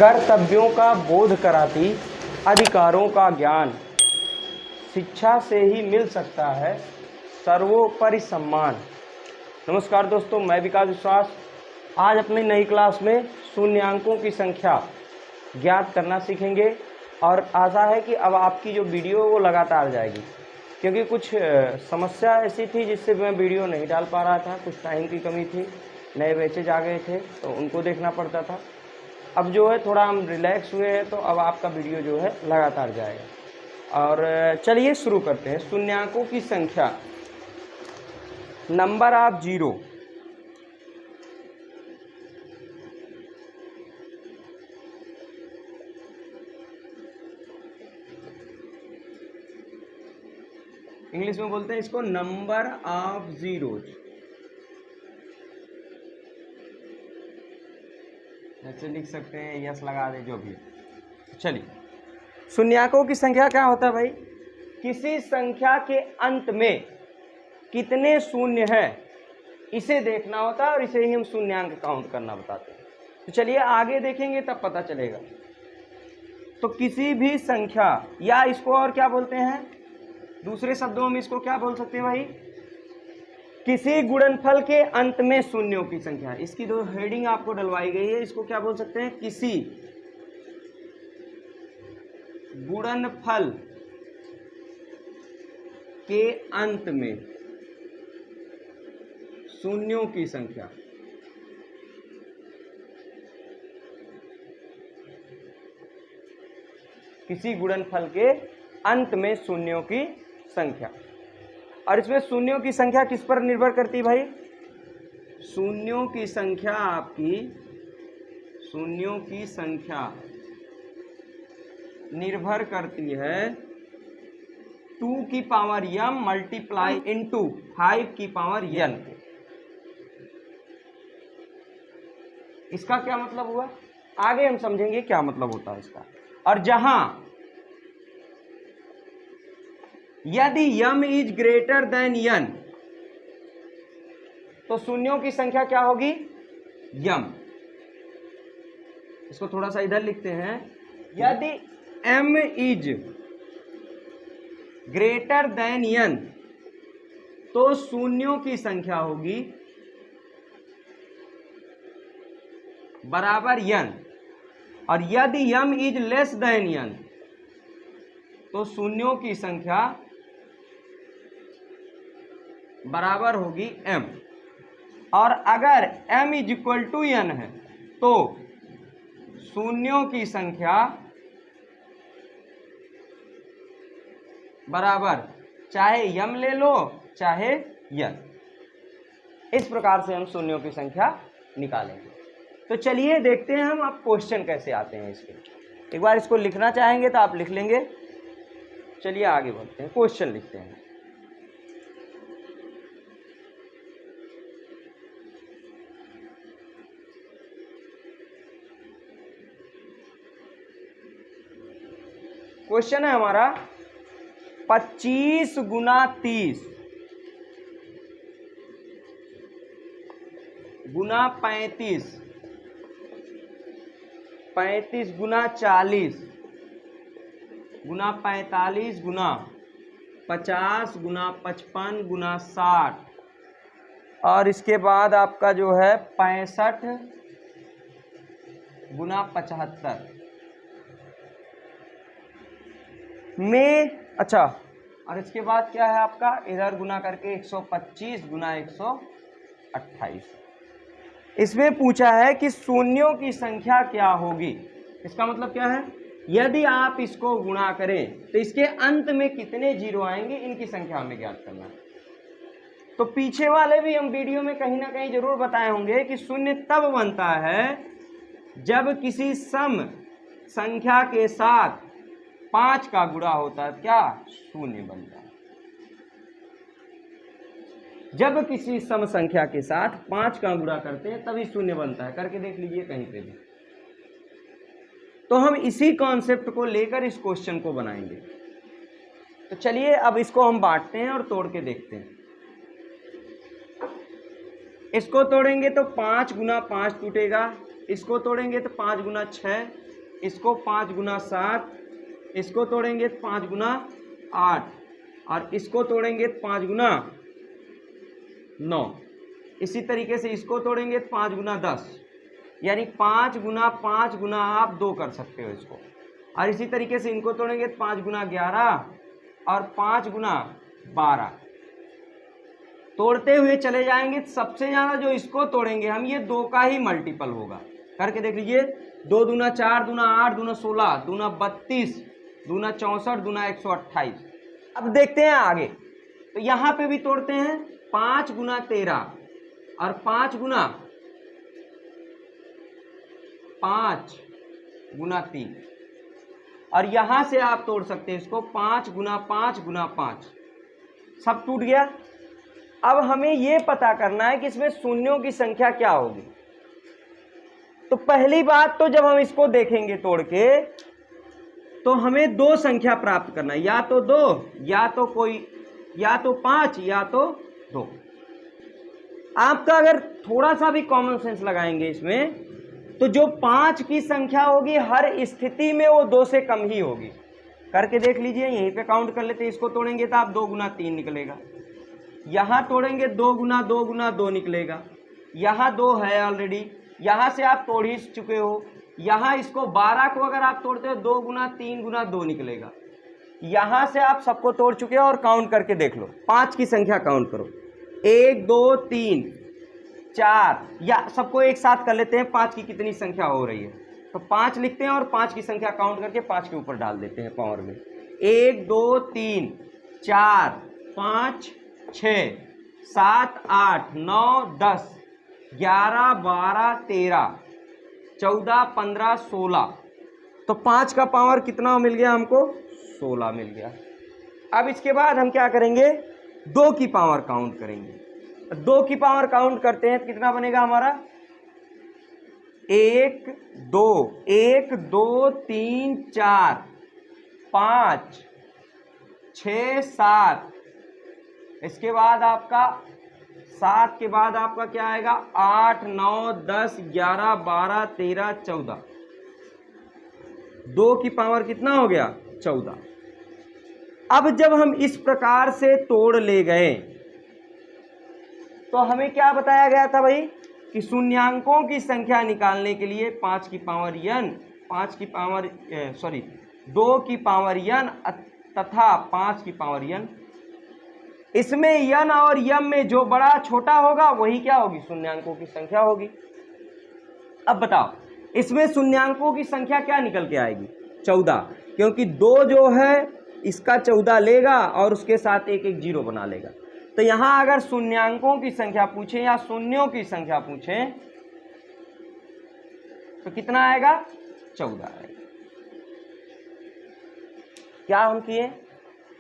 कर्तव्यों का बोध कराती अधिकारों का ज्ञान, शिक्षा से ही मिल सकता है सर्वोपरि सम्मान। नमस्कार दोस्तों, मैं विकास विश्वास आज अपनी नई क्लास में शून्यांकों की संख्या ज्ञात करना सीखेंगे और आशा है कि अब आपकी जो वीडियो वो लगातार जाएगी, क्योंकि कुछ समस्या ऐसी थी जिससे मैं वीडियो नहीं डाल पा रहा था। कुछ टाइम की कमी थी, नए बैचेज आ गए थे तो उनको देखना पड़ता था। अब जो है थोड़ा हम रिलैक्स हुए हैं तो अब आपका वीडियो जो है लगातार जाएगा। और चलिए शुरू करते हैं। शून्यांकों की संख्या, नंबर ऑफ जीरो। इंग्लिश में बोलते हैं इसको नंबर ऑफ जीरोज। ऐसे लिख सकते हैं, यस लगा दे जो भी। चलिए, शून्यांकों की संख्या क्या होता है भाई? किसी संख्या के अंत में कितने शून्य हैं इसे देखना होता है और इसे ही हम शून्यांक काउंट करना बताते हैं। तो चलिए आगे देखेंगे तब पता चलेगा। तो किसी भी संख्या, या इसको और क्या बोलते हैं, दूसरे शब्दों में इसको क्या बोल सकते हैं भाई? किसी गुणनफल के अंत में शून्यों की संख्या। इसकी दो हेडिंग आपको डलवाई गई है, इसको क्या बोल सकते हैं? किसी गुणनफल के अंत में शून्यों की संख्या। किसी गुणनफल के अंत में शून्यों की संख्या। और इसमें शून्यों की संख्या किस पर निर्भर करती है भाई? शून्यों की संख्या आपकी, शून्यों की संख्या निर्भर करती है 2 की पावर m मल्टीप्लाई इंटू 5 की पावर n। इसका क्या मतलब हुआ आगे हम समझेंगे क्या मतलब होता है इसका। और जहां यदि m is greater than n तो शून्यों की संख्या क्या होगी? m। इसको थोड़ा सा इधर लिखते हैं। यदि m is greater than n तो शून्यों की संख्या होगी बराबर n। और यदि m is less than n तो शून्यों की संख्या बराबर होगी m। और अगर m is equal to n है तो शून्यों की संख्या बराबर चाहे m ले लो चाहे n। इस प्रकार से हम शून्यों की संख्या निकालेंगे। तो चलिए देखते हैं हम अब क्वेश्चन कैसे आते हैं इसके। एक बार इसको लिखना चाहेंगे तो आप लिख लेंगे। चलिए आगे बढ़ते हैं, क्वेश्चन लिखते हैं। क्वेश्चन है हमारा 25 गुना 30 गुना 35, 35 गुना 40 गुना 45 गुना 50 गुना 55 गुना 60 और इसके बाद आपका जो है 65 गुना 75 में। अच्छा, और इसके बाद क्या है आपका? इधर गुना करके 125 गुना 128। इसमें पूछा है कि शून्यों की संख्या क्या होगी। इसका मतलब क्या है? यदि आप इसको गुणा करें तो इसके अंत में कितने जीरो आएंगे, इनकी संख्या हमें ज्ञात करना है। तो पीछे वाले भी हम वीडियो में कहीं ना कहीं जरूर बताए होंगे कि शून्य तब बनता है जब किसी सम संख्या के साथ 5 का गुणा होता है, क्या शून्य बनता है। जब किसी सम संख्या के साथ 5 का गुणा करते हैं तभी शून्य बनता है। करके देख लीजिए कहीं पे भी। तो हम इसी कॉन्सेप्ट को लेकर इस क्वेश्चन को बनाएंगे। तो चलिए अब इसको हम बांटते हैं और तोड़ के देखते हैं। इसको तोड़ेंगे तो 5 गुना 5 टूटेगा, इसको तोड़ेंगे तो 5 गुना 6, इसको 5 गुना 7, इसको तोड़ेंगे 5 गुना 8, और इसको तोड़ेंगे 5 गुना 9। इसी तरीके से इसको तोड़ेंगे 5 गुना 10, यानी 5 गुना आप 2 कर सकते हो इसको। और इसी तरीके से इनको तोड़ेंगे 5 गुना 11 और 5 गुना 12। तोड़ते हुए चले जाएंगे, सबसे ज़्यादा जो इसको तोड़ेंगे हम, ये 2 का ही मल्टीपल होगा। करके देख लीजिए, 2 दूना 4, दूना 8, दूना 16, दूना 32, दूना 64, दूना 128। अब देखते हैं आगे, तो यहाँ पे भी तोड़ते हैं 5 गुना 13 और 5 गुना 3, और यहाँ से आप तोड़ सकते हैं इसको 5 गुना 5 गुना 5। सब टूट गया। अब हमें ये पता करना है कि इसमें शून्यों की संख्या क्या होगी। तो पहली बात तो जब हम इसको देखेंगे तोड़ के, तो हमें 2 संख्या प्राप्त करना है, या तो 2, या तो 5, या तो 2। आपका अगर थोड़ा सा भी कॉमन सेंस लगाएंगे इसमें, तो जो 5 की संख्या होगी हर स्थिति में वो 2 से कम ही होगी। करके देख लीजिए, यहीं पे काउंट कर लेते हैं। इसको तोड़ेंगे तो आप 2 गुना 3 निकलेगा, यहाँ तोड़ेंगे 2 गुना 2 निकलेगा, यहाँ 2 है ऑलरेडी, यहाँ से आप तोड़ ही चुके हो। यहाँ इसको 12 को अगर आप तोड़ते हो 2 गुना 3 गुना 2 निकलेगा। यहाँ से आप सबको तोड़ चुके हो और काउंट करके देख लो। 5 की संख्या काउंट करो, 1 2 3 4, या सबको एक साथ कर लेते हैं 5 की कितनी संख्या हो रही है। तो 5 लिखते हैं और 5 की संख्या काउंट करके 5 के ऊपर डाल देते हैं पावर में। 1 2 3 4 5 6 7 8 9 10 11 12 13 14 15 16। तो 5 का पावर कितना मिल गया हमको? 16 मिल गया। अब इसके बाद हम क्या करेंगे? 2 की पावर काउंट करेंगे। 2 की पावर काउंट करते हैं, कितना बनेगा हमारा? 1 2 1 2 3 4 5 6 7। इसके बाद आपका 7 के बाद आपका क्या आएगा? 8 9 10 11 12 13 14। 2 की पावर कितना हो गया? 14। अब जब हम इस प्रकार से तोड़ ले गए तो हमें क्या बताया गया था भाई कि शून्यांकों की संख्या निकालने के लिए 2 की पावर n तथा 5 की पावर n। इसमें n और m में जो बड़ा छोटा होगा वही क्या होगी? शून्यांकों की संख्या होगी। अब बताओ, इसमें शून्यांकों की संख्या क्या निकल के आएगी? 14, क्योंकि 2 जो है इसका 14 लेगा और उसके साथ एक एक जीरो बना लेगा। तो यहां अगर शून्यांकों की संख्या पूछे या शून्यों की संख्या पूछे तो कितना आएगा? 14 आएगा। क्या हम किए?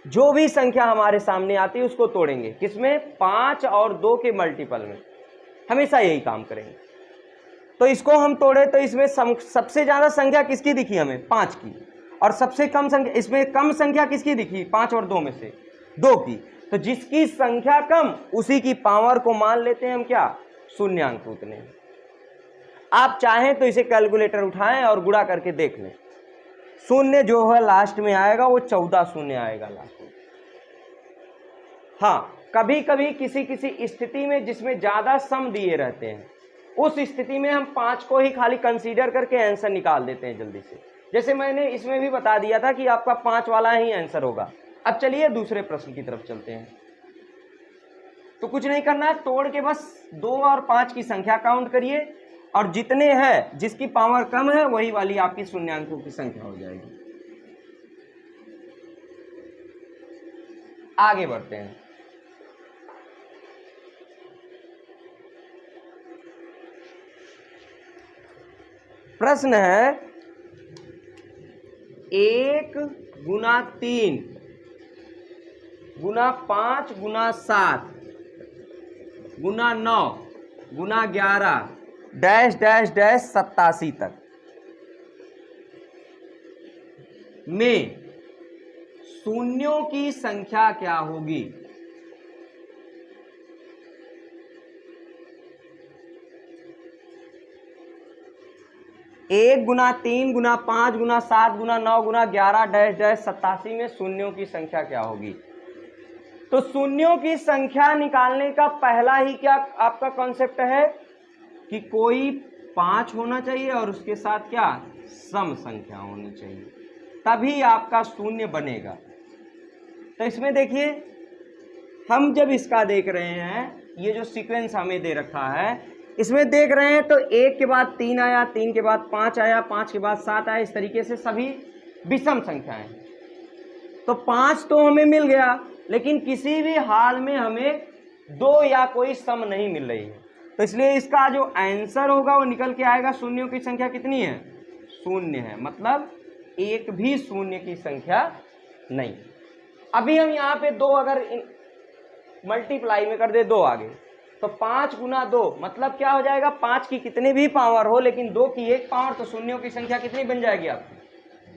जो भी संख्या हमारे सामने आती है उसको तोड़ेंगे। किसमें? 5 और 2 के मल्टीपल में। हमेशा यही काम करेंगे। तो इसको हम तोड़े तो इसमें सबसे ज्यादा संख्या किसकी दिखी हमें? 5 की। और सबसे कम संख्या, इसमें कम संख्या किसकी दिखी? 5 और 2 में से 2 की। तो जिसकी संख्या कम उसी की पावर को मान लेते हैं हम क्या? शून्यांक उतने। आप चाहें तो इसे कैलकुलेटर उठाएं और गुणा करके देख लें। शून्य जो है लास्ट में आएगा वो 14 शून्य आएगा लास्ट में। हाँ, कभी कभी किसी किसी स्थिति में जिसमें ज्यादा सम दिए रहते हैं उस स्थिति में हम 5 को ही खाली कंसीडर करके आंसर निकाल देते हैं जल्दी से। जैसे मैंने इसमें भी बता दिया था कि आपका 5 वाला ही आंसर होगा। अब चलिए दूसरे प्रश्न की तरफ चलते हैं। तो कुछ नहीं करना है, तोड़ के बस 2 और 5 की संख्या काउंट करिए और जितने हैं जिसकी पावर कम है वही वाली आपकी शून्यांकों की संख्या हो जाएगी। आगे बढ़ते हैं। प्रश्न है 1 गुना 3 गुना 5 गुना 7 गुना 9 गुना 11 डैश डैश डैश 87 तक में शून्यों की संख्या क्या होगी? 1 गुना 3 गुना 5 गुना 7 गुना 9 गुना 11 डैश डैश 87 में शून्यों की संख्या क्या होगी। तो शून्यों की संख्या निकालने का पहला ही क्या आपका कॉन्सेप्ट है कि कोई 5 होना चाहिए और उसके साथ क्या सम संख्या होनी चाहिए, तभी आपका शून्य बनेगा। तो इसमें देखिए हम जब इसका देख रहे हैं, ये जो सीक्वेंस हमें दे रखा है इसमें देख रहे हैं, तो 1 के बाद 3 आया, 3 के बाद 5 आया, 5 के बाद 7 आया, इस तरीके से सभी विषम संख्याएं। तो 5 तो हमें मिल गया, लेकिन किसी भी हाल में हमें 2 या कोई सम नहीं मिल रही है। तो इसलिए इसका जो आंसर होगा वो निकल के आएगा शून्यों की संख्या कितनी है, शून्य है, मतलब एक भी शून्य की संख्या नहीं। अभी हम यहाँ पे 2 अगर मल्टीप्लाई में कर दे 2 आगे, तो 5 गुना 2 मतलब क्या हो जाएगा, 5 की कितनी भी पावर हो लेकिन 2 की 1 पावर, तो शून्यों की संख्या कितनी बन जाएगी आपकी,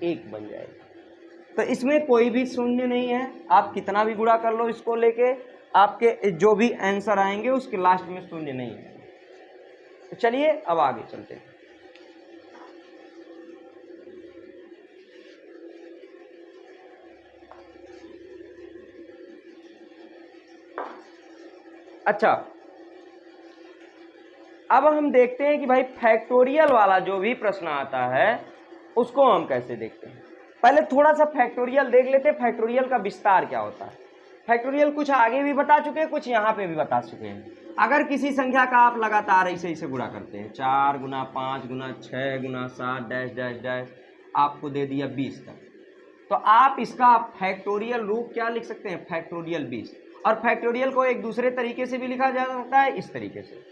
1 बन जाएगी। तो इसमें कोई भी शून्य नहीं है, आप कितना भी गुणा कर लो इसको लेके, आपके जो भी आंसर आएंगे उसके लास्ट में शून्य नहीं है। तो चलिए अब आगे चलते हैं। अच्छा, अब हम देखते हैं कि भाई फैक्टोरियल वाला जो भी प्रश्न आता है उसको हम कैसे देखते हैं। पहले थोड़ा सा फैक्टोरियल देख लेते हैं, फैक्टोरियल का विस्तार क्या होता है। फैक्टोरियल कुछ आगे भी बता चुके हैं, कुछ यहाँ पे भी बता चुके हैं। अगर किसी संख्या का आप लगातार ऐसे गुणा करते हैं, 4 गुना 5 गुना 6 गुना 7 डैश डैश डैश, आपको दे दिया 20 तक, तो आप इसका फैक्टोरियल रूप क्या लिख सकते हैं, फैक्टोरियल 20। और फैक्टोरियल को एक दूसरे तरीके से भी लिखा जा सकता है, इस तरीके से।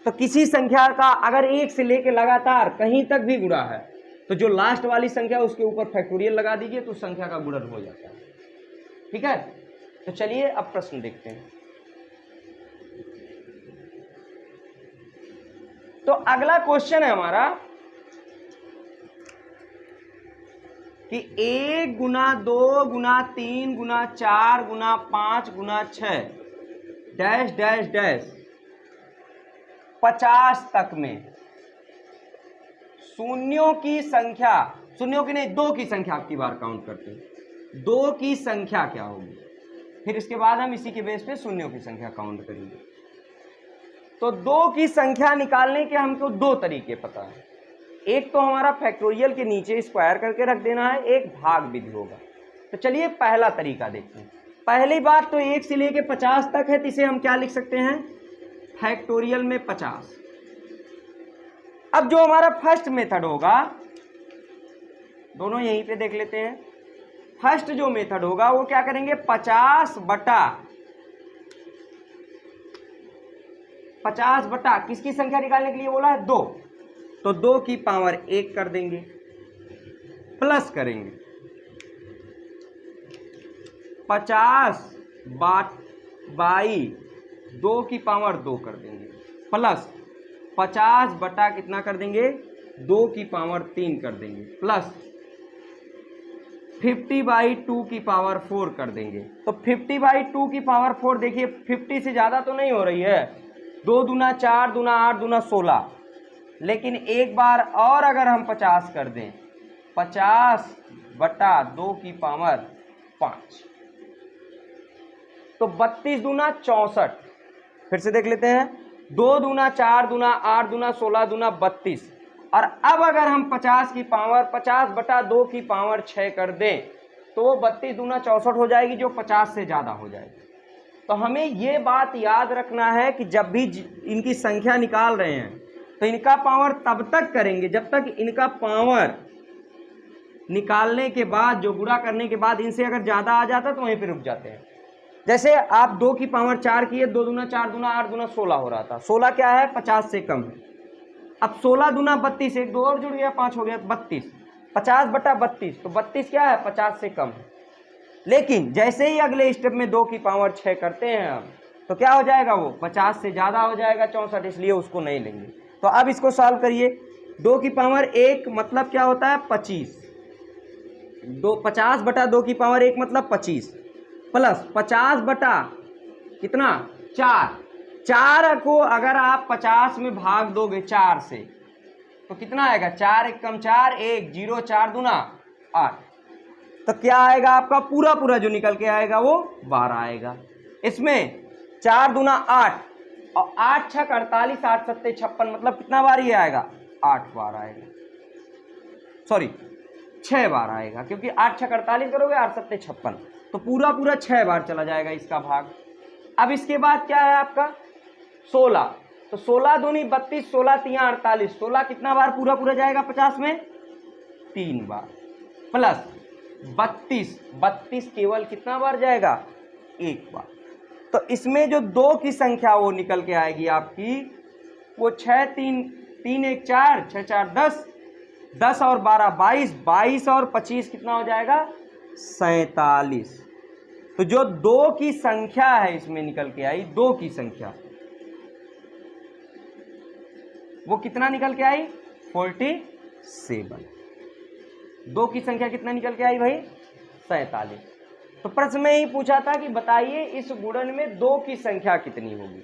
तो किसी संख्या का अगर 1 से लेके लगातार कहीं तक भी गुणा है, तो जो लास्ट वाली संख्या उसके ऊपर फैक्टोरियल लगा दीजिए, तो संख्या का गुणन हो जाता है। ठीक है, तो चलिए अब प्रश्न देखते हैं। तो अगला क्वेश्चन है हमारा कि 1 गुना 2 गुना 3 गुना 4 गुना 5 गुना 6 डैश डैश डैश 50 तक में शून्यों की संख्या, शून्यों की नहीं 2 की संख्या आपकी बार काउंट करते हैं, 2 की संख्या क्या होगी, फिर इसके बाद हम इसी के बेस पे शून्यों की संख्या काउंट करेंगे। तो 2 की संख्या निकालने के हमको 2 तरीके पता है। एक तो हमारा फैक्टोरियल के नीचे स्क्वायर करके रख देना है, एक भाग विधि होगा। तो चलिए पहला तरीका देखते हैं। पहली बात तो 1 से लेके 50 तक है, तो इसे हम क्या लिख सकते हैं, फैक्टोरियल में 50। अब जो हमारा फर्स्ट मेथड होगा, दोनों यहीं पे देख लेते हैं। फर्स्ट जो मेथड होगा वो क्या करेंगे, 50 बटा किसकी संख्या निकालने के लिए बोला है, 2, तो 2 की पावर 1 कर देंगे, प्लस करेंगे 50 बाई 2 की पावर 2 कर देंगे, प्लस 50 बटा कितना कर देंगे, 2 की पावर 3 कर देंगे, प्लस 50 बाई 2 की पावर 4 कर देंगे। तो 50 बाई 2 की पावर 4, देखिए 50 से ज़्यादा तो नहीं हो रही है, 2 दूना 4 दूना 8 दूना 16, लेकिन एक बार और अगर हम 50 कर दें, 50 बटा 2 की पावर 5, तो 32 दूना 64। फिर से देख लेते हैं, 2 दूना 4 दूना 8 दूना 16 दूना 32, और अब अगर हम 50 की पावर 50 बटा 2 की पावर 6 कर दें, तो वो 32 दूना 64 हो जाएगी, जो 50 से ज़्यादा हो जाएगी। तो हमें ये बात याद रखना है कि जब भी इनकी संख्या निकाल रहे हैं तो इनका पावर तब तक करेंगे जब तक इनका पावर निकालने के बाद, जो गुणा करने के बाद इनसे अगर ज़्यादा आ जाता तो वहीं पे रुक जाते हैं। जैसे आप 2 की पावर 4 किए, 2 दूना 4 दूना 8 दूना 16 हो रहा था, 16 क्या है, 50 से कम है। अब 16 दूना 32, एक 2 और जुड़ गया, 5 हो गया 32, 50 बटा 32, तो 32 क्या है, 50 से कम है। लेकिन जैसे ही अगले स्टेप में 2 की पावर 6 करते हैं हम, तो क्या हो जाएगा, वो 50 से ज़्यादा हो जाएगा, 64, इसलिए उसको नहीं लेंगे। तो अब इसको सॉल्व करिए, 2 की पावर 1 मतलब क्या होता है, 25, 50 बटा 2 की पावर 1 मतलब 25, प्लस 50 बटा कितना, 4 को अगर आप 50 में भाग दोगे 4 से, तो कितना आएगा, 4 एकम 4, 1 0 4 दूना 8। तो क्या आएगा आपका पूरा पूरा जो निकल के आएगा वो 12 आएगा। इसमें 4 दूना 8 और 8 छक 48, 8 सत्ते 56, मतलब कितना बार ये आएगा, 8 बार आएगा, सॉरी 6 बार आएगा, क्योंकि 8 छक 48 करोगे 8 सत्ते 56, तो पूरा पूरा 6 बार चला जाएगा इसका भाग। अब इसके बाद क्या है आपका 16, तो 16 दूनी 32, 16 तिया 48, 16 कितना बार पूरा पूरा जाएगा 50 में, 3 बार, प्लस 32, 32 केवल कितना बार जाएगा, 1 बार। तो इसमें जो 2 की संख्या वो निकल के आएगी आपकी, वो 6 3 3 1 4 6 4 10, 10 और 12 22, 22 और 25 कितना हो जाएगा, 47। तो जो 2 की संख्या है इसमें निकल के आई, 2 की संख्या वो कितना निकल के आई, 47। 2 की संख्या कितना निकल के आई भाई, 47। तो प्रश्न में ही पूछा था कि बताइए इस गुणन में 2 की संख्या कितनी होगी,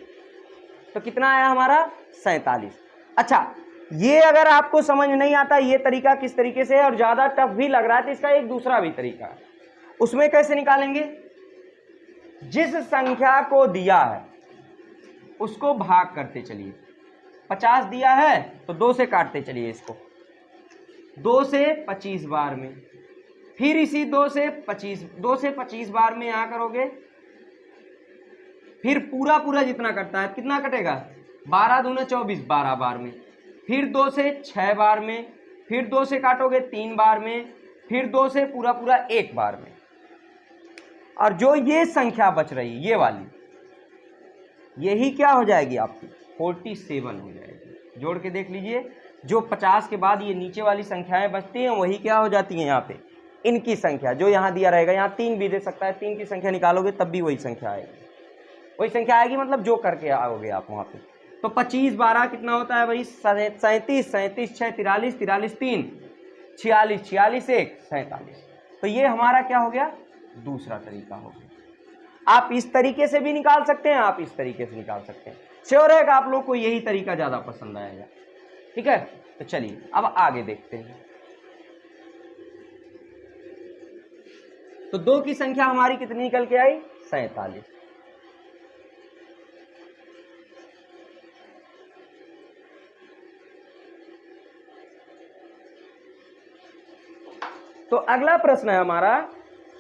तो कितना आया हमारा, 47। अच्छा, ये अगर आपको समझ नहीं आता ये तरीका किस तरीके से है और ज़्यादा टफ भी लग रहा है, तो इसका एक दूसरा भी तरीका है। उसमें कैसे निकालेंगे, जिस संख्या को दिया है उसको भाग करते चलिए। 50 दिया है तो 2 से काटते चलिए इसको, 2 से 25 बार में, फिर इसी 2 से 25 बार में यहाँ करोगे, फिर पूरा पूरा जितना कटता है कितना कटेगा, 12 दूना 24, 12 बार में, फिर 2 से 6 बार में, फिर 2 से काटोगे 3 बार में, फिर 2 से पूरा पूरा 1 बार में। और जो ये संख्या बच रही ये वाली, यही क्या हो जाएगी आपकी, 47 हो जाएगी। जोड़ के देख लीजिए, जो 50 के बाद ये नीचे वाली संख्याएं बचती हैं वही क्या हो जाती हैं यहाँ पे, इनकी संख्या जो यहाँ दिया रहेगा, यहाँ 3 भी दे सकता है, 3 की संख्या निकालोगे तब भी वही संख्या आएगी, वही संख्या आएगी, मतलब जो करके आओगे आप वहाँ पे। तो 25 12 कितना होता है भाई, 37, 37 6 43, 43 3 46, 46 1 47। तो ये हमारा क्या हो गया, दूसरा तरीका हो गया। आप इस तरीके से भी निकाल सकते हैं, आप इस तरीके से निकाल सकते हैं। श्योर है कि आप लोग को यही तरीका ज़्यादा पसंद आएगा, ठीक है। तो चलिए अब आगे देखते हैं। तो 2 की संख्या हमारी कितनी निकल के आई, 47। तो अगला प्रश्न है हमारा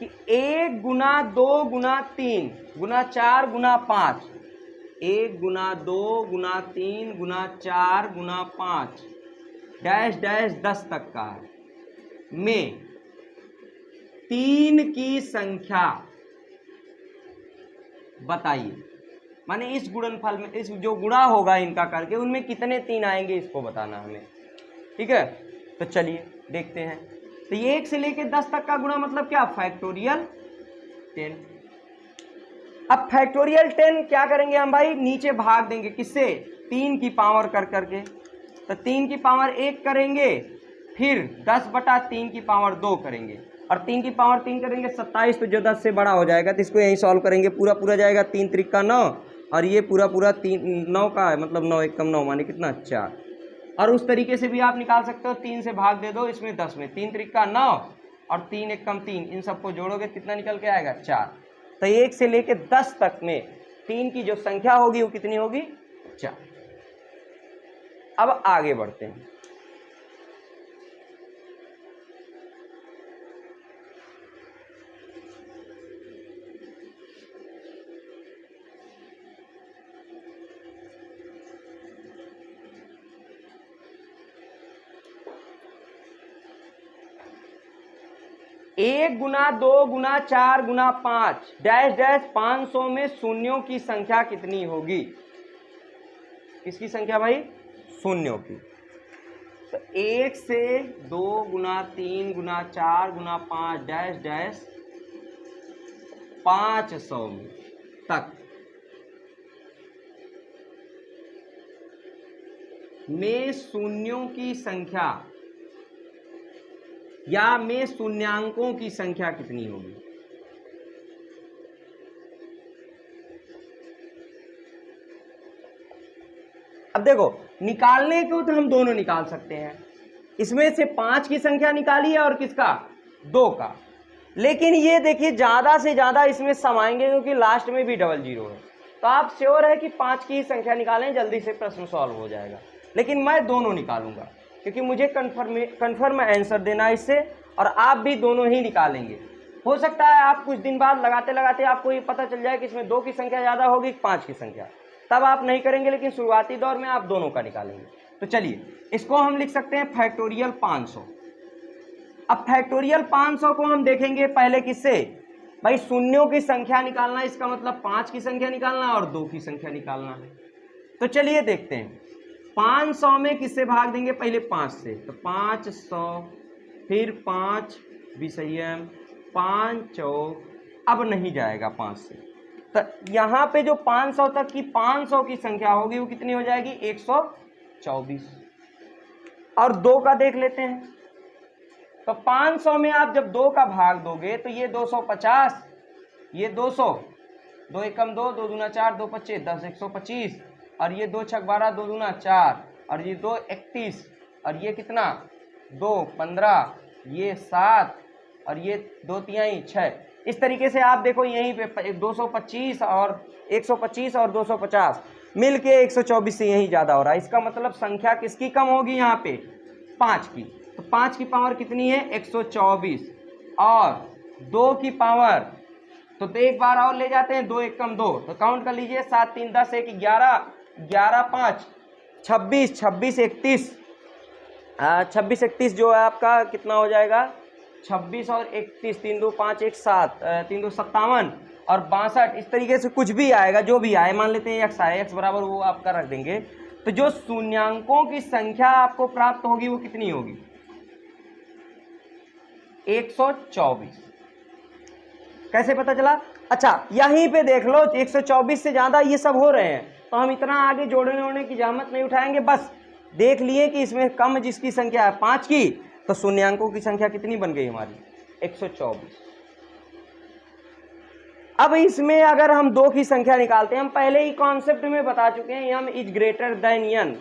कि 1 गुना 2 गुना 3 गुना 4 गुना 5, 1 गुना 2 गुना 3 गुना 4 गुना 5 डैश डैश 10 तक का है में 3 की संख्या बताइए। माने इस गुणनफल में, इस जो गुणा होगा इनका करके, उनमें कितने 3 आएंगे इसको बताना हमें, ठीक है। तो चलिए देखते हैं। तो ये 1 से लेके 10 तक का गुणा मतलब क्या, फैक्टोरियल 10। अब फैक्टोरियल 10 क्या करेंगे हम भाई, नीचे भाग देंगे किससे, 3 की पावर कर करके। तो 3 की पावर 1 करेंगे, फिर 10/3 की पावर 2 करेंगे, और 3 की पावर 3 करेंगे 27। तो जो 10 से बड़ा हो जाएगा तो इसको यहीं सॉल्व करेंगे, पूरा पूरा जाएगा, 3 त्रिका 9, और ये पूरा पूरा 3 9 का है, मतलब 9 एकम 9 माने कितना, 4। और उस तरीके से भी आप निकाल सकते हो, 3 से भाग दे दो इसमें 10 में, 3 त्रिका 9 और 3 एकम 3, इन सबको जोड़ोगे कितना निकल के आएगा, 4। तो 1 से लेके 10 तक में 3 की जो संख्या होगी वो कितनी होगी, 4। अब आगे बढ़ते हैं। एक गुना 2 गुना 4 गुना 5 डैश डैश 500 में शून्यों की संख्या कितनी होगी, किसकी संख्या भाई, शून्यों की। तो 1 से 2 गुना 3 गुना 4 गुना 5 डैश डैश 500 में तक में शून्यों की संख्या या में शून्यांकों की संख्या कितनी होगी। अब देखो निकालने को तो हम दोनों निकाल सकते हैं, इसमें से 5 की संख्या निकाली है और किसका 2 का, लेकिन ये देखिए ज़्यादा से ज़्यादा इसमें समाएंगे क्योंकि लास्ट में भी डबल जीरो है, तो आप श्योर है कि 5 की संख्या निकालें, जल्दी से प्रश्न सॉल्व हो जाएगा। लेकिन मैं दोनों निकालूंगा क्योंकि मुझे कन्फर्म आंसर देना है इससे, और आप भी दोनों ही निकालेंगे। हो सकता है आप कुछ दिन बाद लगाते लगाते आपको ये पता चल जाए कि इसमें 2 की संख्या ज़्यादा होगी 5 की संख्या, तब आप नहीं करेंगे, लेकिन शुरुआती दौर में आप दोनों का निकालेंगे। तो चलिए इसको हम लिख सकते हैं फैक्टोरियल 500। अब फैक्टोरियल 500 को हम देखेंगे पहले किससे, भाई शून्यों की संख्या निकालना, इसका मतलब 5 की संख्या निकालना और 2 की संख्या निकालना है। तो चलिए देखते हैं 500 में किससे भाग देंगे, पहले 5 से, तो 500 फिर 5 विषयम 5 चौक, अब नहीं जाएगा 5 से, तो यहाँ पे जो 500 तक की 500 की संख्या होगी वो कितनी हो जाएगी 124। और 2 का देख लेते हैं, तो 500 में आप जब 2 का भाग दोगे तो ये 250, ये 200, 2 एकम 2, 2 दूना 4, 2 पच्चे 10, 125, और ये 2 छक 12, 2 दूना 4, और ये 2 31, और ये कितना 2 15, ये 7, और ये 2 तिहाई 6। इस तरीके से आप देखो यहीं पे 225 और 125 और 250 मिलके 124 से यही ज़्यादा हो रहा है। इसका मतलब संख्या किसकी कम होगी यहाँ पे 5 की, तो 5 की पावर कितनी है 124, और 2 की पावर तो एक बार और ले जाते हैं, 2 एकम 2, तो काउंट कर लीजिए 7 3 10 1 11, 11 5 26, 26 31, 26 31 जो है आपका कितना हो जाएगा 26 और 31, 3 2 5 1 7, 3 2 57 और 62। इस तरीके से कुछ भी आएगा, जो भी आए, मान लेते हैं x आए, x बराबर वो आपका रख देंगे। तो जो शून्यांकों की संख्या आपको प्राप्त होगी वो कितनी होगी 124। कैसे पता चला, अच्छा यहीं पे देख लो 124 से ज़्यादा ये सब हो रहे हैं, तो हम इतना आगे जोड़ने वोड़ने की जहमत नहीं उठाएंगे, बस देख लिए कि इसमें कम जिसकी संख्या है 5 की, तो शून्यांकों की संख्या कितनी बन गई हमारी 124। अब इसमें अगर हम 2 की संख्या निकालते हैं, हम पहले ही कॉन्सेप्ट में बता चुके हैं m is greater than n,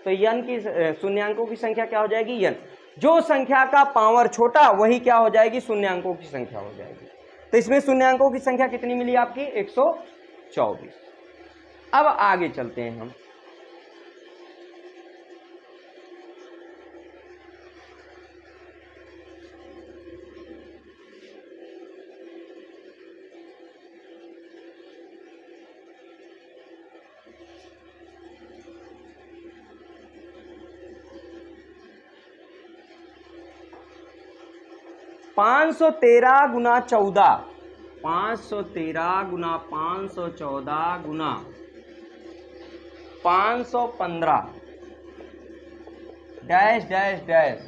तो n की शून्यांकों की संख्या क्या हो जाएगी n, जो संख्या का पावर छोटा वही क्या हो जाएगी शून्यांकों की संख्या हो जाएगी। तो इसमें शून्यांकों की संख्या कितनी मिली आपकी 124। अब आगे चलते हैं हम, पाँच सौ 13 गुना 14, 513 गुना 514 गुना 515 डैश डैश डैश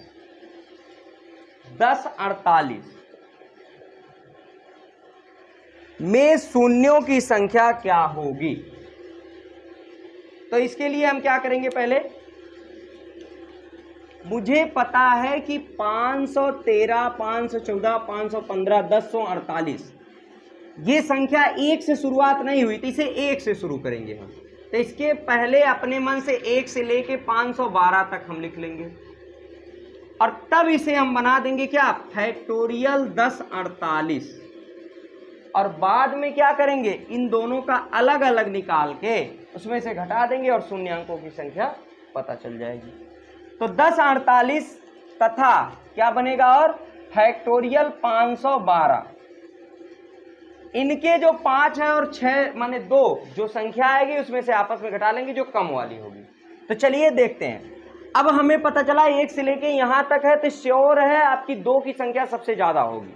1048 में शून्यों की संख्या क्या होगी। तो इसके लिए हम क्या करेंगे, पहले मुझे पता है कि 513 514 515 1048 ये संख्या 1 से शुरुआत नहीं हुई थी, इसे 1 से शुरू करेंगे हम, तो इसके पहले अपने मन से 1 से लेके 512 तक हम लिख लेंगे, और तब इसे हम बना देंगे क्या फैक्टोरियल 1048, और बाद में क्या करेंगे इन दोनों का अलग अलग निकाल के उसमें से घटा देंगे और शून्यांकों की संख्या पता चल जाएगी। तो 1048 तथा क्या बनेगा और फैक्टोरियल 512, इनके जो 5 है और 6 माने 2 जो संख्या आएगी उसमें से आपस में घटा लेंगे जो कम वाली होगी। तो चलिए देखते हैं, अब हमें पता चला 1 से लेके यहाँ तक है, तो श्योर है आपकी 2 की संख्या सबसे ज़्यादा होगी।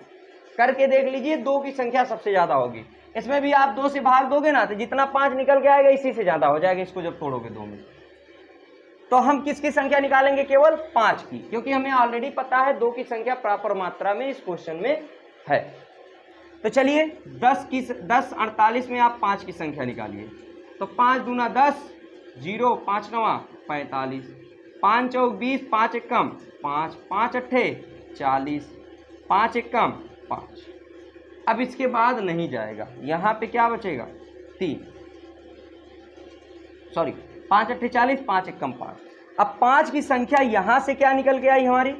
करके देख लीजिए 2 की संख्या सबसे ज़्यादा होगी, इसमें भी आप 2 से भाग दोगे ना तो जितना 5 निकल के आएगा इसी से ज़्यादा हो जाएगा, इसको जब तोड़ोगे 2 में। तो हम किसकी संख्या निकालेंगे केवल 5 की, क्योंकि हमें ऑलरेडी पता है 2 की संख्या प्रॉपर मात्रा में इस क्वेश्चन में है। तो चलिए 1048 में आप 5 की संख्या निकालिए, तो 5 दूना 10, 0 5 9 45, 5 चौक 20, 5 एकम 5, 5 अट्ठे 40, 5 एकम 5। अब इसके बाद नहीं जाएगा, यहाँ पे क्या बचेगा 3, सॉरी 5 अट्ठे 40, 5 एकम 5। अब 5 की संख्या यहां से क्या निकल के आई हमारी,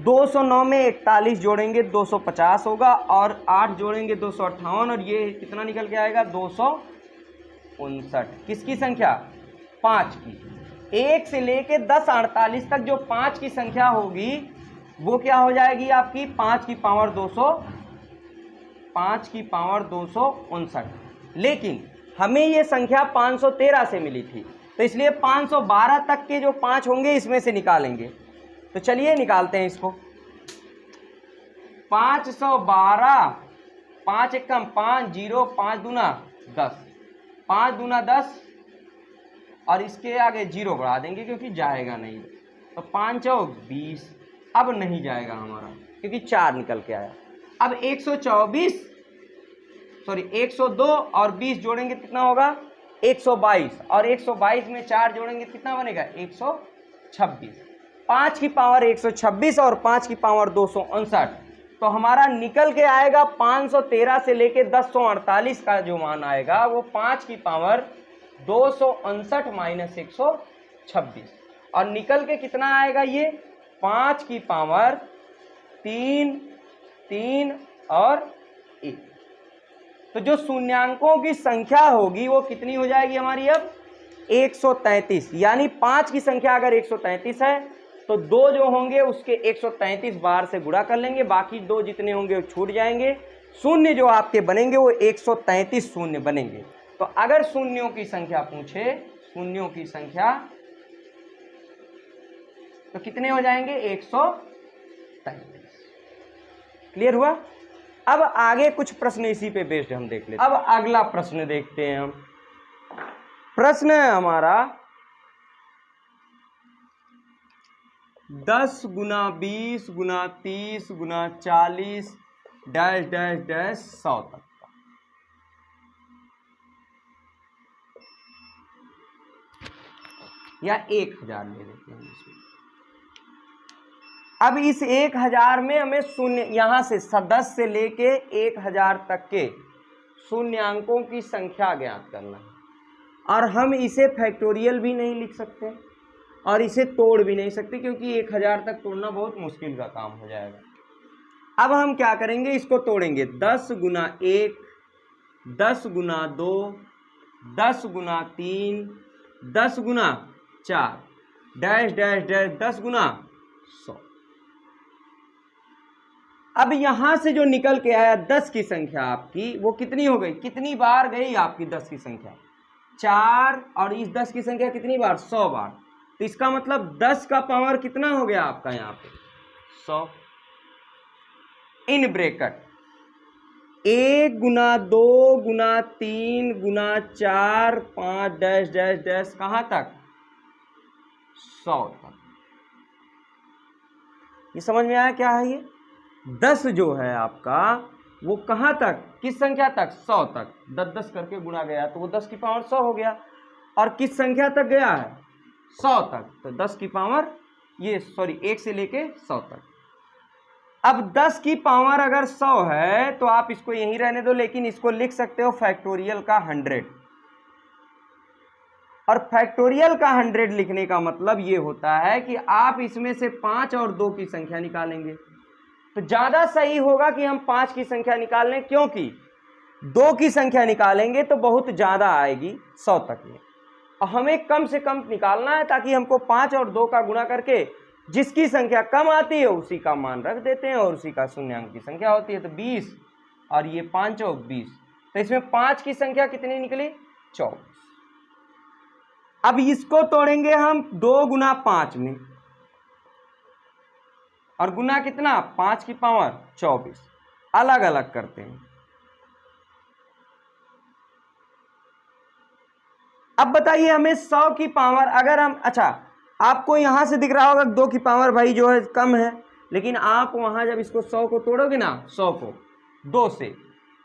209 में 41 जोड़ेंगे 250 होगा, और 8 जोड़ेंगे 258, और ये कितना निकल के आएगा 259। किसकी संख्या, 5 की। 1 से लेके 10 48 तक जो 5 की संख्या होगी वो क्या हो जाएगी आपकी, 5 की पावर 259। लेकिन हमें ये संख्या 513 से मिली थी, तो इसलिए 512 तक के जो 5 होंगे इसमें से निकालेंगे। तो चलिए निकालते हैं इसको। 512, 5 एकम 5, 0, 5 दूना 10, 5 दूना 10, और इसके आगे 0 बढ़ा देंगे क्योंकि जाएगा नहीं। तो 5 चौक 20, अब नहीं जाएगा हमारा क्योंकि 4 निकल के आया। अब 102 और 20 जोड़ेंगे कितना होगा, 122, और 122 में 4 जोड़ेंगे कितना बनेगा, 126। 5 की पावर 126 और 5 की पावर 259, तो हमारा निकल के आएगा 513 से लेके 1048 का जो मान आएगा वो 5 की पावर 259 माइनस 126, और निकल के कितना आएगा, ये 5 की पावर 3 3 और 1। तो जो शून्यांकों की संख्या होगी वो कितनी हो जाएगी हमारी, अब 133। यानी 5 की संख्या अगर 133 है तो 2 जो होंगे उसके 133 बार से गुणा कर लेंगे, बाकी 2 जितने होंगे वो छूट जाएंगे। शून्य जो आपके बनेंगे वो 133 शून्य बनेंगे। तो अगर शून्यों की संख्या पूछे, शून्यों की संख्या, तो कितने हो जाएंगे, 133। क्लियर हुआ। अब आगे कुछ प्रश्न इसी पे बेस्ड हम देख लेते हैं। अब अगला प्रश्न देखते हैं हम। प्रश्न है हमारा 10 गुना 20 गुना 30 गुना 40 डैश डैश डैश 100 तक का। या 1000 ले लेते हैं इसमें। अब इस 1000 में हमें शून्य, यहां से 10 से लेके 1000 तक के शून्यांकों की संख्या ज्ञात करना है, और हम इसे फैक्टोरियल भी नहीं लिख सकते और इसे तोड़ भी नहीं सकते क्योंकि 1000 तक तोड़ना बहुत मुश्किल का काम हो जाएगा। अब हम क्या करेंगे, इसको तोड़ेंगे। 10 गुना 1, 10 गुना 2, 10 गुना 3, 10 गुना 4 डैश डैश डैश 10 गुना 100। अब यहां से जो निकल के आया 10 की संख्या आपकी वो कितनी हो गई, कितनी बार गई आपकी 10 की संख्या, 4, और इस 10 की संख्या कितनी बार, 100 बार। तो इसका मतलब 10 का पावर कितना हो गया आपका यहाँ पे, 100। In bracket 1 Guna 2 Guna 3 Guna 4 5 dash dash dash कहां तक, 100 तक। ये समझ में आया क्या है। ये 10 जो है आपका वो कहां तक, किस संख्या तक, 100 तक। 10 करके गुणा गया तो वो 10 की पावर 100 हो गया, और किस संख्या तक गया है, 100 तक। तो 10 की पावर 1 से लेके 100 तक। अब 10 की पावर अगर 100 है तो आप इसको यहीं रहने दो, लेकिन इसको लिख सकते हो फैक्टोरियल का 100। और फैक्टोरियल का 100 लिखने का मतलब ये होता है कि आप इसमें से 5 और 2 की संख्या निकालेंगे। तो ज्यादा सही होगा कि हम 5 की संख्या निकाल लें, क्योंकि 2 की संख्या निकालेंगे तो बहुत ज्यादा आएगी 100 तक में, और हमें कम से कम निकालना है ताकि हमको 5 और 2 का गुणा करके जिसकी संख्या कम आती है उसी का मान रख देते हैं, और उसी का शून्यांक की संख्या होती है। तो 20 और ये 5 और 20, तो इसमें 5 की संख्या कितनी निकली, 24। अब इसको तोड़ेंगे हम 2 गुना 5 में, और गुना कितना, 5 की पावर 24। अलग अलग करते हैं। अब बताइए हमें 100 की पावर अगर हम, अच्छा आपको यहां से दिख रहा होगा 2 की पावर भाई जो है कम है, लेकिन आप वहां जब इसको 100 को तोड़ोगे ना, 100 को 2 से,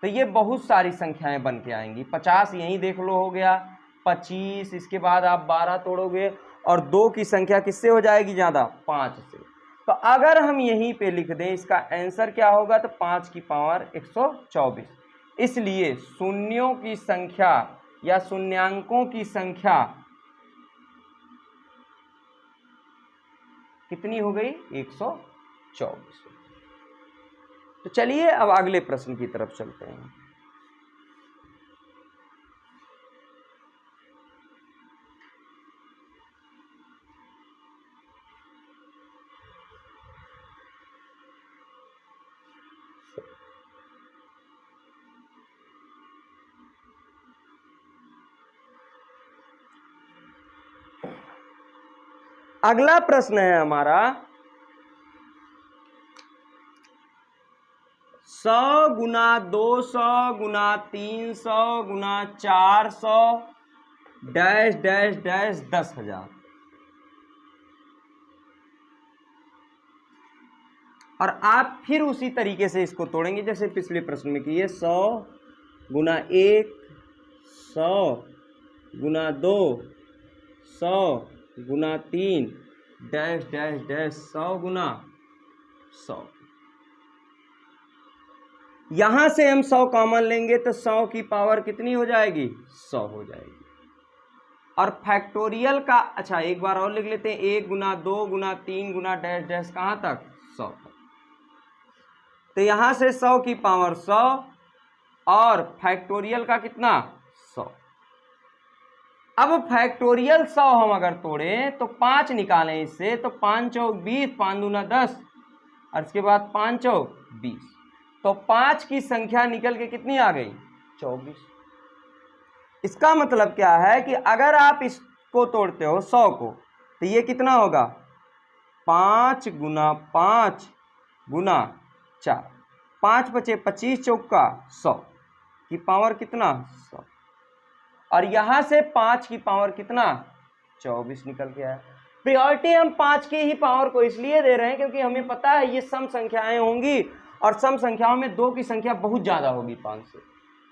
तो ये बहुत सारी संख्याएं बन के आएंगी। 50 यहीं देख लो हो गया, 25, इसके बाद आप 12 तोड़ोगे, और 2 की संख्या किससे हो जाएगी ज्यादा, 5 से। तो अगर हम यहीं पे लिख दें इसका आंसर क्या होगा, तो 5 की पावर 124। इसलिए शून्यों की संख्या या शून्यांकों की संख्या कितनी हो गई? 124। तो चलिए अब अगले प्रश्न की तरफ चलते हैं। अगला प्रश्न है हमारा 100 गुना 200 गुना 300 गुना 400 डैश डैश डैश 10,000। और आप फिर उसी तरीके से इसको तोड़ेंगे जैसे पिछले प्रश्न में किए। 100 गुना 1, 100 गुना 2, 100 गुना 3 डैश डैश डैश 100 गुना 100। यहां से हम 100 कॉमन लेंगे तो 100 की पावर कितनी हो जाएगी? 100 हो जाएगी। और फैक्टोरियल का अच्छा एक बार और लिख लेते हैं। 1 गुना 2 गुना 3 गुना डैश डैश कहां तक? 100 तक। तो यहां से 100 की पावर 100 और फैक्टोरियल का कितना? 100। अब फैक्टोरियल 100 हम अगर तोड़ें तो 5 निकालें इससे तो 5 चौक 20, 5 दूना 10 और इसके बाद 5 चौक 20। तो 5 की संख्या निकल के कितनी आ गई? 24। इसका मतलब क्या है कि अगर आप इसको तोड़ते हो 100 को तो ये कितना होगा? 5 गुना 5 गुना 4, 5 बचे 25 चौका 100 की पावर कितना? 100। और यहां से 5 की पावर कितना? 24 निकल के आया। प्रायोरिटी हम 5 की ही पावर को इसलिए दे रहे हैं क्योंकि हमें पता है ये सम संख्याएं होंगी और सम संख्याओं में 2 की संख्या बहुत ज्यादा होगी 5 से।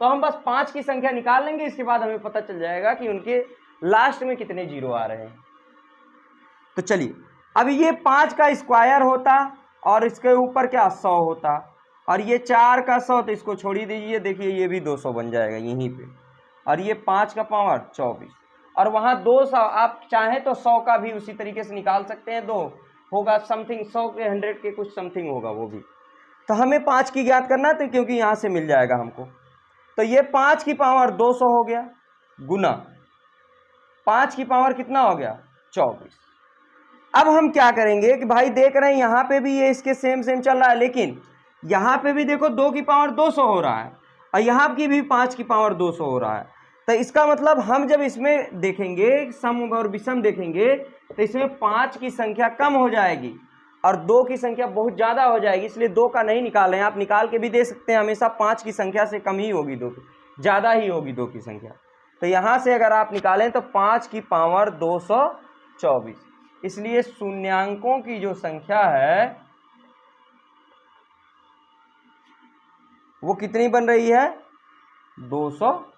तो हम बस 5 की संख्या निकाल लेंगे, इसके बाद हमें पता चल जाएगा कि उनके लास्ट में कितने जीरो आ रहे हैं। तो चलिए अब ये 5 का स्क्वायर होता और इसके ऊपर क्या 100 होता और ये 4 का 100 तो इसको छोड़ ही दीजिए। देखिए ये भी 200 बन जाएगा यहीं पे और ये 5 का पावर 24 और वहां 200 आप चाहें तो 100 का भी उसी तरीके से निकाल सकते हैं। 2 होगा समथिंग 100 के 100 के कुछ समथिंग होगा वो भी। तो हमें 5 की ज्ञात करना तो क्योंकि यहां से मिल जाएगा हमको। तो ये 5 की पावर 200 हो गया गुना 5 की पावर कितना हो गया? 24। अब हम क्या करेंगे कि भाई देख रहे हैं यहां पे भी ये इसके सेम सेम चल रहा है लेकिन यहां पे भी देखो 2 की पावर 200 हो रहा है और यहां की भी 5 की पावर 200 हो रहा है। तो इसका मतलब हम जब इसमें देखेंगे सम और विषम देखेंगे तो इसमें 5 की संख्या कम हो जाएगी और 2 की संख्या बहुत ज़्यादा हो जाएगी, इसलिए 2 का नहीं निकाल रहे हैं। आप निकाल के भी दे सकते हैं, हमेशा 5 की संख्या से कम ही होगी, 2 की ज़्यादा ही होगी 2 की संख्या। तो यहाँ से अगर आप निकालें तो 5 की पावर 224, इसलिए शून्यांकों की जो संख्या है वो कितनी बन रही है? 224।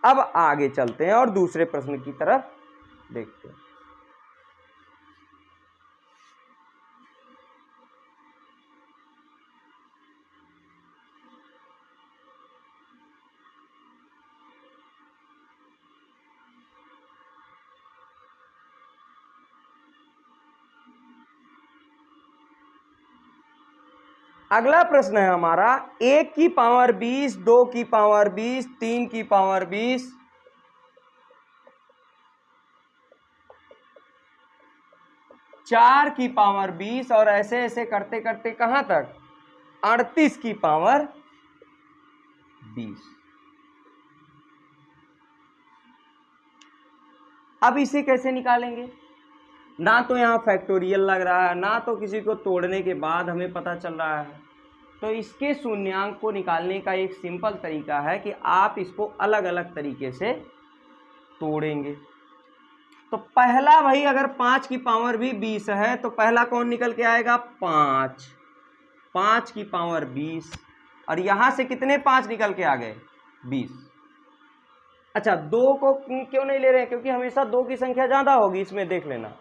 अब आगे चलते हैं और दूसरे प्रश्न की तरफ देखते हैं। अगला प्रश्न है हमारा 1 की पावर 20, 2 की पावर 20, 3 की पावर 20, 4 की पावर 20 और ऐसे ऐसे करते करते कहां तक? 38 की पावर 20। अब इसे कैसे निकालेंगे? ना तो यहाँ फैक्टोरियल लग रहा है ना तो किसी को तोड़ने के बाद हमें पता चल रहा है। तो इसके शून्यांक को निकालने का एक सिंपल तरीका है कि आप इसको अलग अलग तरीके से तोड़ेंगे। तो पहला भाई अगर 5 की पावर भी 20 है तो पहला कौन निकल के आएगा? 5, 5 की पावर 20 और यहां से कितने 5 निकल के आ गए? 20। अच्छा 2 को क्यों नहीं ले रहे हैं? क्योंकि हमेशा 2 की संख्या ज्यादा होगी, इसमें देख लेना।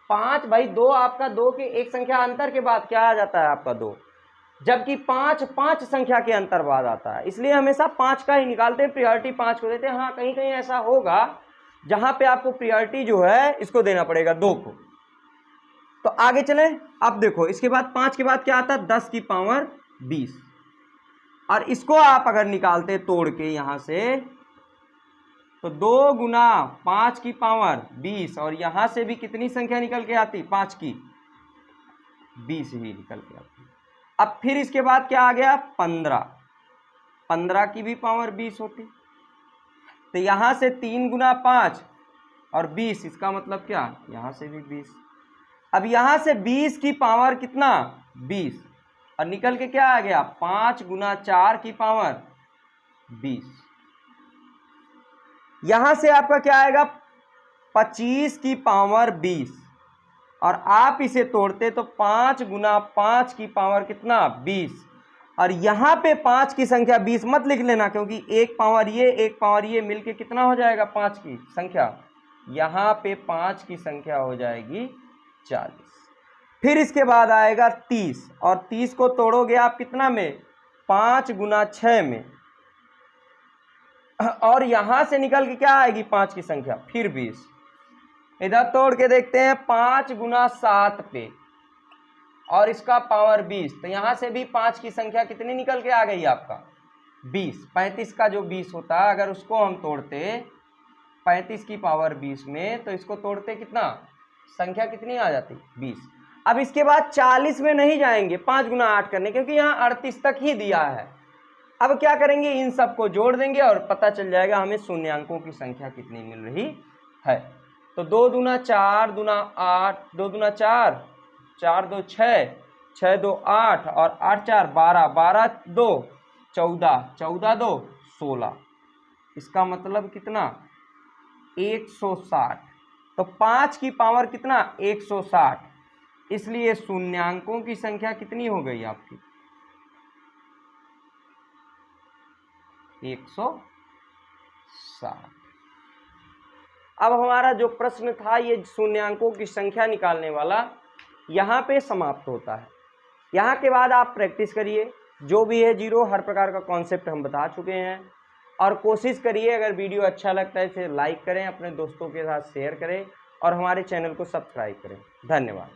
5 भाई 2 आपका 2 के एक संख्या अंतर के बाद क्या आ जाता है आपका? 2। जबकि 5 5 संख्या के अंतर बाद आता है, इसलिए हमेशा 5 का ही निकालते हैं, प्रियोरिटी 5 को देते हैं। हाँ, कहीं कहीं ऐसा होगा जहां पे आपको प्रियोरिटी जो है इसको देना पड़ेगा 2 को। तो आगे चले, अब देखो इसके बाद 5 के बाद क्या आता है, 10 की पावर 20, और इसको आप अगर निकालते तोड़ के यहां से तो 2 गुना 5 की पावर 20, और यहां से भी कितनी संख्या निकल के आती, 5 की 20 ही निकल के आती। अब फिर इसके बाद क्या आ गया, 15, 15 की भी पावर 20 होती, तो यहां से 3 गुना 5 और 20, इसका मतलब क्या, यहां से भी 20। अब यहां से 20 की पावर कितना, 20, और निकल के क्या आ गया, 5 गुना 4 की पावर 20। यहां से आपका क्या आएगा, 25 की पावर 20, और आप इसे तोड़ते तो 5 गुना 5 की पावर कितना, 20, और यहां पे 5 की संख्या 20 मत लिख लेना, क्योंकि एक पावर ये मिलके कितना हो जाएगा, 5 की संख्या, यहां पे 5 की संख्या हो जाएगी 40। फिर इसके बाद आएगा 30, और 30 को तोड़ोगे आप कितना में, 5 गुना 6 में, और यहां से निकल के क्या आएगी, 5 की संख्या, फिर 20। इधर तोड़ के देखते हैं, 5 गुना 7 पे, और इसका पावर 20, तो यहां से भी 5 की संख्या कितनी निकल के आ गई आपका, 20। 35 का जो 20 होता है, अगर उसको हम तोड़ते 35 की पावर 20 में, तो इसको तोड़ते कितना, संख्या कितनी आ जाती, 20। अब इसके बाद 40 में नहीं जाएंगे 5 गुना 8 करने, क्योंकि यहाँ 38 तक ही दिया है। अब क्या करेंगे, इन सबको जोड़ देंगे और पता चल जाएगा हमें शून्यांकों की संख्या कितनी मिल रही है। तो 2 दूना 4, दूना 8, 2 दूना 4, 4 2 6, 6 2 8, और 8 4 12, 12 2 14, 14 2 16, इसका मतलब कितना, 160। तो 5 की पावर कितना, 160, इसलिए शून्यांकों की संख्या कितनी हो गई आपकी, 160। अब हमारा जो प्रश्न था ये शून्यांकों की संख्या निकालने वाला यहाँ पे समाप्त होता है। यहाँ के बाद आप प्रैक्टिस करिए, जो भी है जीरो, हर प्रकार का कॉन्सेप्ट हम बता चुके हैं, और कोशिश करिए अगर वीडियो अच्छा लगता है इसे लाइक करें, अपने दोस्तों के साथ शेयर करें, और हमारे चैनल को सब्सक्राइब करें। धन्यवाद।